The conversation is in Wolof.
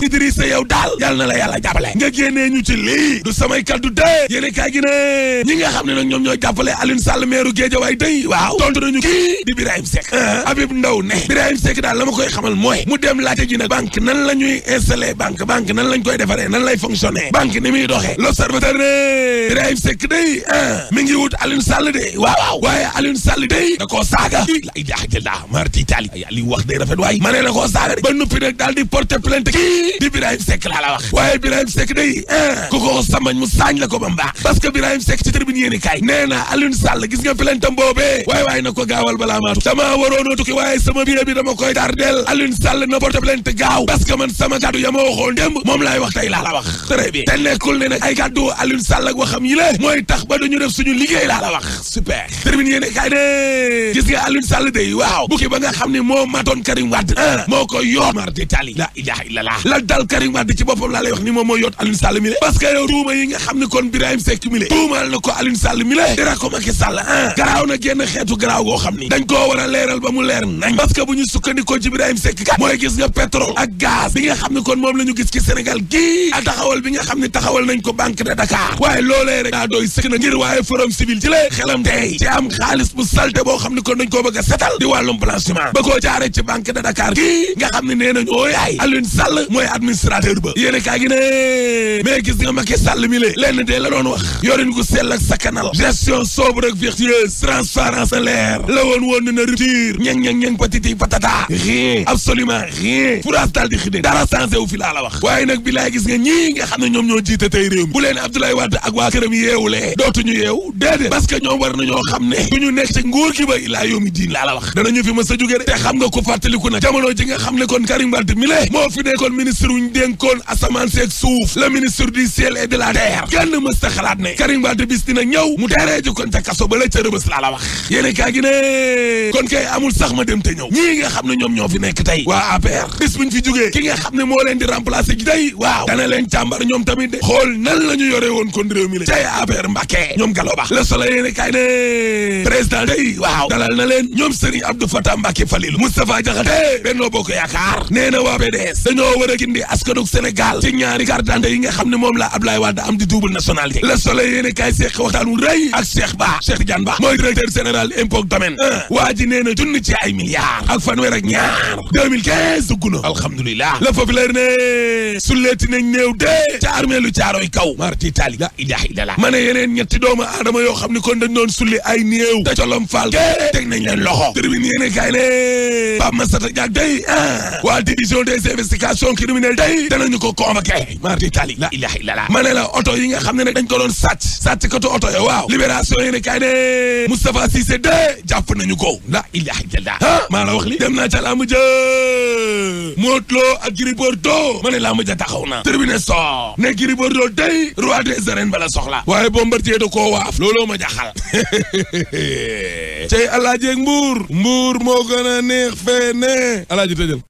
Idrissa yow daal yàlla na la yàlla jàppale nga génnee ñu ci lii du samay kaddu dee yéene kaay gi ne ñi nga xam ne nag ñoom ñooy jàppale Alioune Sall maire Guédiawaye day waaw tontu nañu kii di Birahim Seck Habib Ndaw ne Birahim Seck daal la ma koy xamal mooy mu dem laajte ji nag banque nan la ñuy installé banque nan lañ koy defaree nan lay fonctionner banque ni muy doxee l'observateur ne Birahim Seck day mi ngi wut Alioune Sall de waaw waaye Alioune Sall day da koo saaga la ilaha illallah marti tali li wax day rafet waay ma ne da koo saaga de ba nuppi nag daal di porter plainte kii di Birahim Seck laa la wax waaye Birahim Seck day ku ko samañ mu saañ la ko ba mbaax parce que Birahim Seck ci tribune yéeni kay nee na Alioune Sall gis nga plaintam boobee waaye na ko gaawal balaa maatu dama waroon tukki waaye sama billet bi dama koy tardel Alioune Sall na porter plainte gaaw parce que man sama kàddu ya ma waxoon démb moom laay wax tey laa la wax très bien te nekkul ne nag ay kàddu Alioune Sall ak waxam yi la mooy tax ba duñu def suñu liggéey laa la wax super tribune yéeni kay de gis nga Alioune Sall day waaw bukki ba nga xam ne moo matoon Karim Wade moo ko yoot marti tali la ilaha illallah la dal Karim Wade ci boppam laa lay wax ni moom moo yoot Alioune Sall mi le parce que yow tuuma yi nga xam ne kon Birahim Seck mi le tuumal na ko Alioune Sall mi le dara ko Macky Sall garaaw na génn xeetu garaaw goo xam ni dañ koo war a leeral ba mu leer nañ parce que bu ñu sukkandikoo ci Birahim Seck kat mooy gis nga pétrole ak gaz bi nga xam ne kon moom la ñu gis ci Sénégal gii ak taxawal bi nga xam ne taxawal nañ ko Banque de Dakar waaye loolee rek daa doy sëkk na ngir waaye forum civil ci la xelam tey ci am xaalis bu salte boo xam ne kon dañ koo bëgg a setal di wàllum blanchiment ba koo jaare ci Banque de Dakar gii nga xam ne nee nañ oo yaay Alioune Sall mooy administrateur ba yéene kaa gi ne mais gis nga Macky Sall mi le lenn de la doon wax yorin gu sell ak sakkanal gestion sobre ak vertueuse transparence leer la woon na rupture ñang patiti patata rien absolument rien France daal di xidee dara changé wu fi laa la wax waaye nag bi laay gis nga ñii nga xam ne ñoom ñoo jiite tey réew mi bu leen Abdoulaye Wade ak waa këram yeewulee dootuñu yeewu déedéet parce que ñoom war nañoo xam ne duñu nekk ci nguur gi ba ilaa yawmi diin laa la wax danañu fi mës a jóge te xam nga ko fàttaliku nag jamono ji nga xam ne kon Karim Wade mi le moo fi nekkoon ministre wuñ dénkoon asamaan seeg suuf le ministre du ciel et de la terre kenn mës ta xalaat ne Karim Wade bis dina ñëw mu teeree ji kon ca kaso ba la ca Rëbës laa la wax yéene kaa gi ne kon kay amul sax ma dem te ñëw ñii nga xam ne ñoom ñoo fi nekk tey waa APR bis buñ fi jógee ki nga xam ne moo leen di remplacer ji tey waaw dana leen càmbar ñoom tamit de xool nan la ñu yore woon kon réew mi la tey APR Mbacké ñoom Gallo Ba Le Soleil yéene kaay ne président tey waaw dalal na leen ñoom Serigne Abdou Fatah Mbacké Falilou Moustapha Diakhaté Benno Bokk Yaakaar nee na waa PDS dañoo war a gindi askanug Sénégal ci ñaari carte d'identité yi nga xam ne moom la Abdoulaye Wade am di double nationalité Le Soleil yéene kaay seq waxtaan wu rëy ak Cheikh Tidiane Ba mooy directeur général impôt domaine waa ji nee na junni ci ay milliards ak fanweer ak ñaar 2015 dugg na alhamdulilah Le Populaire ne sulleeti nañ néew de ca armée lu caaroy kaw marti tali la ilaha illallah ma ne yeneen ñetti doomu aadama yoo xam ne kon dañ doon sulli ay néew te colom faal ke teg nañ leen loxo tribune yéene kaay ne Pape Massata Diack day waa division des investigations criminelles day danañu ko convoqué marti tali la ilaha illallah ma ne la oto yi nga xam ne nag dañ ko doon sàcc katu oto yo waaw libération yéene kaay ne Moustapha Cissé de jàpp nañu ko la ilaha illallah maa la wax li dem naa ca lamb ja Modou Lo ak Gris Bordeaux ma ne lamb ja taxaw na tribune so ne Gris Bordeaux day roi des arènes bala soxla waaye Bombardier da koo waaf looloo ma jaxal cey alaaji ak mbuur moo gën a neex fee ne alaaji tëjal